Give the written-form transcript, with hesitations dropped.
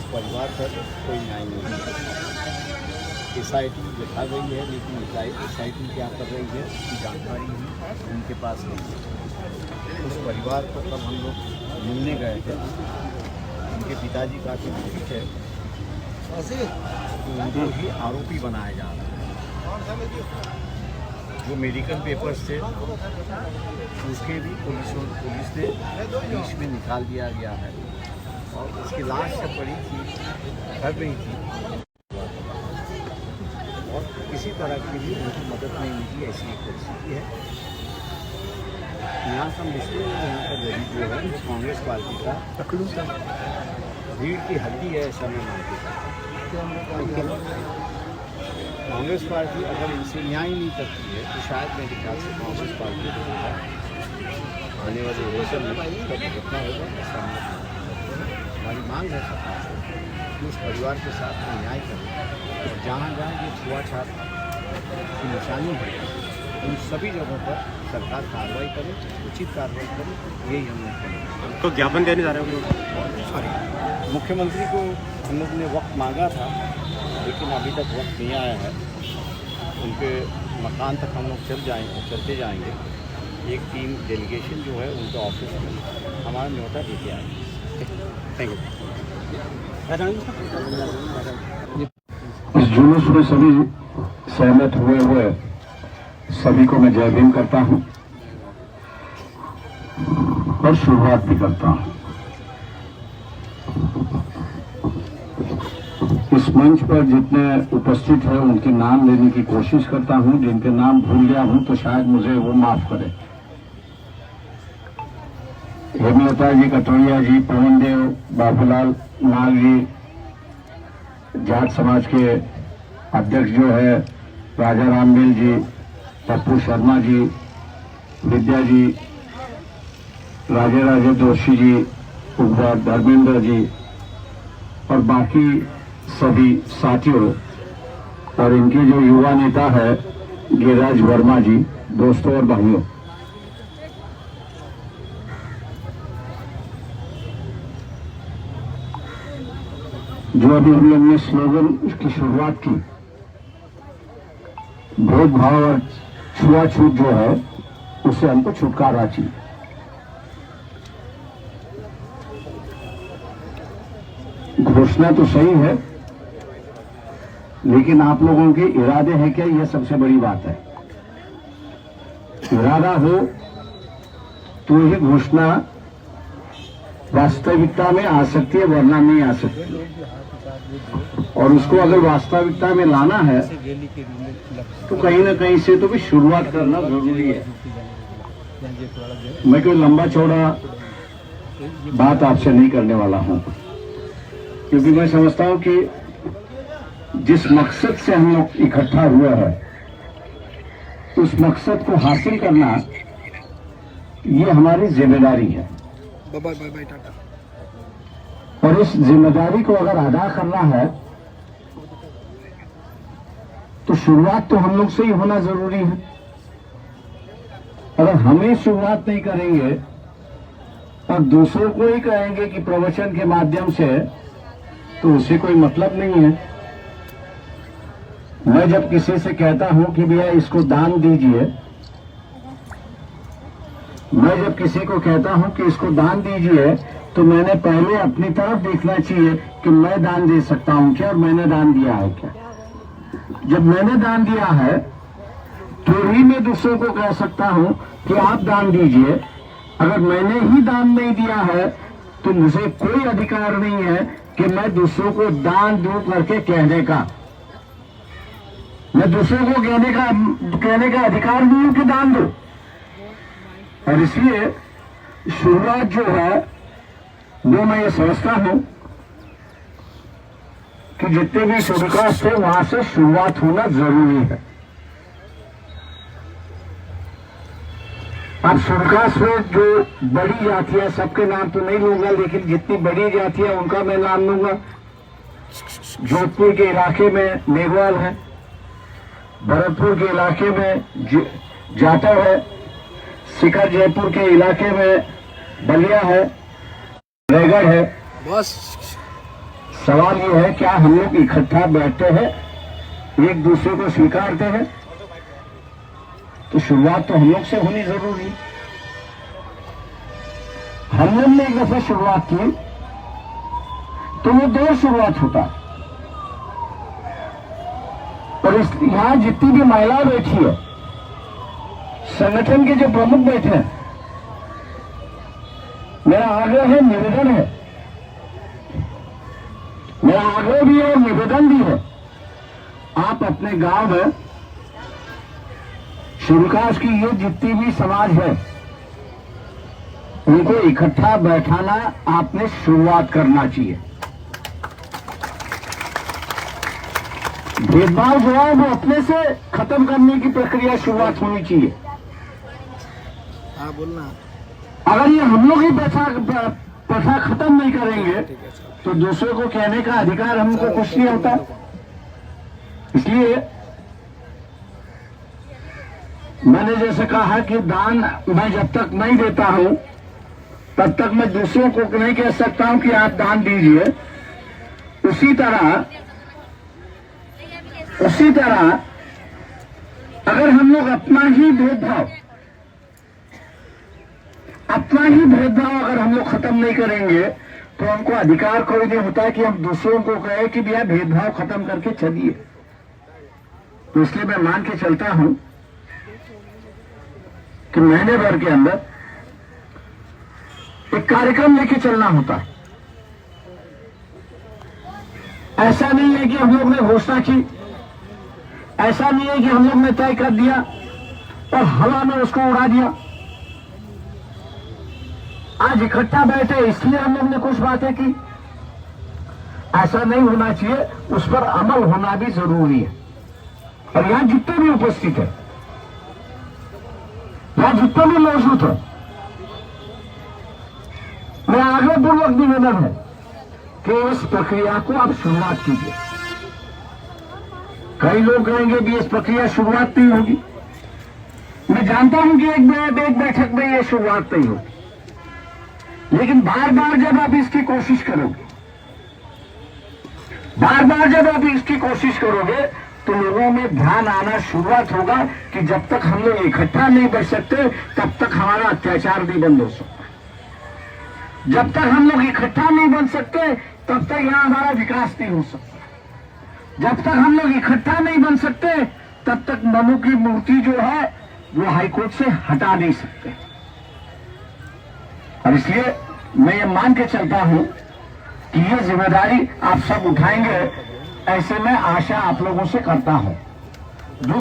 परिवार पर कोई न्याय नहीं है। SIT बैठा गई है, लेकिन SIT क्या कर रही है उसकी जानकारी भी उनके पास नहीं है। उस परिवार को तब हम लोग मिलने गए थे, उनके पिताजी काफ़ी दुखित है, तो उनको ही आरोपी बनाया जा रहा है। जो मेडिकल पेपर्स थे उसके भी पुलिस ने बीच में निकाल दिया गया है, और उसकी लाश जब पड़ी थी कर रही थी और किसी तरह की भी उनकी मदद नहीं मिली, ऐसी एक परिस्थिति है। यहाँ से हम देखते हैं, यहाँ का गरीब जो है वो कांग्रेस पार्टी का रीढ़ की हड्डी है, ऐसा मैं मानता हूँ। कांग्रेस पार्टी अगर इनसे न्याय नहीं करती है तो शायद मेरे ख्याल से कांग्रेस पार्टी को आने वाले इलेक्शन में उसका भुगतना होगा, ऐसा हमारी मांग है सरकार से कि उस परिवार के साथ में न्याय करें, और जहाँ जहाँ ये छुआछूत की निशानी है उन सभी जगहों पर सरकार कार्रवाई करे, उचित कार्रवाई करे। यही हम लोग करें। तो ज्ञापन देने जा रहे हैं सॉरी, मुख्यमंत्री को हम लोग ने वक्त मांगा था, लेकिन अभी तक वक्त नहीं आया है। उनके मकान तक हम लोग चलते जाएंगे। एक टीम डेलीगेशन जो है उनके ऑफिस में हमारा न्योता देके आएंगे। Thank you. इस जुलूस में सभी सहमत हुए सभी को मैं जय भीम करता हूं और शुरुआत भी करता हूं। इस मंच पर जितने उपस्थित हैं उनके नाम लेने की कोशिश करता हूं, जिनके नाम भूल गया हूं तो शायद मुझे वो माफ करें। हेमलता जी, कटोरिया जी, पवन देव, बाबूलाल नाग जी, जाट समाज के अध्यक्ष जो है राजा रामबिल जी, पप्पू शर्मा जी, विद्या जी, राजे जोशी जी, उपवाद धर्मेंद्र जी और बाकी सभी साथियों और इनके जो युवा नेता है गिरिराज वर्मा जी, दोस्तों और भाइयों, जो अभी हम लोग ने स्लोगन की शुरुआत की, भेदभाव और छुआछूत जो है उससे हमको छुटकारा चाहिए। घोषणा तो सही है, लेकिन आप लोगों के इरादे हैं क्या, यह सबसे बड़ी बात है। इरादा हो तो ही घोषणा वास्तविकता में आ सकती है, वरना नहीं आ सकती। और उसको अगर वास्तविकता में लाना है तो कहीं ना कहीं से तो भी शुरुआत करना जरूरी है। मैं कोई लंबा चौड़ा बात आपसे नहीं करने वाला हूं, क्योंकि मैं समझता हूं कि जिस मकसद से हम लोग इकट्ठा हुआ है उस मकसद को हासिल करना ये हमारी जिम्मेदारी है। और इस जिम्मेदारी को अगर अदा करना है तो शुरुआत तो हम लोग से ही होना जरूरी है। अगर हमें शुरुआत नहीं करेंगे और दूसरों को ही कहेंगे कि प्रवचन के माध्यम से, तो उसे कोई मतलब नहीं है। मैं जब किसी से कहता हूं कि भैया इसको दान दीजिए, मैं जब किसी को कहता हूं कि इसको दान दीजिए, तो मैंने पहले अपनी तरफ देखना चाहिए कि मैं दान दे सकता हूं क्या और मैंने दान दिया है क्या। जब मैंने दान दिया है तो ही मैं दूसरों को कह सकता हूं कि आप दान दीजिए। अगर मैंने ही दान नहीं दिया है तो मुझे कोई अधिकार नहीं है कि मैं दूसरों को दान दूं करके कहने का। मैं दूसरों को कहने का अधिकार नहीं हूं कि दान दो। और इसलिए शुरुआत जो है वो मैं ये समझता हूं कि जितने भी शुरुआत थे वहां से शुरुआत होना जरूरी है। अब शुरुआत में जो बड़ी जातियां, सबके नाम तो नहीं लूंगा, लेकिन जितनी बड़ी जातियां उनका मैं नाम लूंगा। जोधपुर के इलाके में मेघवाल है, भरतपुर के इलाके में जाटव है, शिखर जयपुर के इलाके में बलिया है, रायगढ़ है, सवाल ये है, क्या हम लोग इकट्ठा बैठते हैं, एक दूसरे को स्वीकारते हैं? तो शुरुआत तो हम लोग से होनी जरूरी। हम लोग ने एक दफा शुरुआत की तो वो दो शुरुआत होता है। और यहां जितनी भी महिलाएं बैठी है, संगठन के जो प्रमुख बैठे हैं, मेरा आग्रह है, निवेदन है, मेरा आग्रह भी है और निवेदन भी है, आप अपने गांव में विकास की ये जितनी भी समाज है उनको इकट्ठा बैठाना आपने शुरुआत करना चाहिए। भेदभाव जो है वो अपने से खत्म करने की प्रक्रिया शुरुआत होनी चाहिए। हाँ बोलना। अगर ये हम लोग ही प्रथा खत्म नहीं करेंगे तो दूसरे को कहने का अधिकार हमको कुछ नहीं होता। इसलिए मैंने जैसे कहा कि दान मैं जब तक नहीं देता हूं तब तक मैं दूसरों को नहीं कह सकता हूं कि आप दान दीजिए। उसी तरह अगर हम लोग अपना ही भेदभाव अगर हम लोग खत्म नहीं करेंगे तो हमको अधिकार कोई नहीं होता है कि हम दूसरों को कहे कि भैया भेदभाव खत्म करके चलिए। तो इसलिए मैं मान के चलता हूं कि महीने भर के अंदर एक कार्यक्रम लेके चलना होता है। ऐसा नहीं है कि हम लोग ने घोषणा की, ऐसा नहीं है कि हम लोग ने तय कर दिया और हवा में उसको उड़ा दिया। आज इकट्ठा बैठे इसलिए हम लोग ने कुछ बातें की, ऐसा नहीं होना चाहिए। उस पर अमल होना भी जरूरी है। और यहां जितने भी उपस्थित है, यहां जितने भी मौजूद है, मैं आग्रहपूर्वक निवेदन है कि इस प्रक्रिया को आप शुरुआत कीजिए। कई लोग कहेंगे कि इस प्रक्रिया शुरुआत नहीं होगी। मैं जानता हूं कि एक बैठक में यह शुरुआत नहीं होगी, लेकिन बार बार जब आप इसकी कोशिश करोगे, तो लोगों में ध्यान आना शुरुआत होगा कि जब तक हम लोग इकट्ठा नहीं बढ़ सकते तब तक हमारा अत्याचार नहीं बंद हो सकता। जब तक हम लोग इकट्ठा नहीं बन सकते तब तक यहां हमारा विकास नहीं हो सकता। जब तक हम लोग इकट्ठा नहीं बन सकते तब तक मनु की मूर्ति जो है वो हाईकोर्ट से हटा नहीं सकते। और इसलिए मैं ये मान के चलता हूं कि ये जिम्मेदारी आप सब उठाएंगे, ऐसे मैं आशा आप लोगों से करता हूं।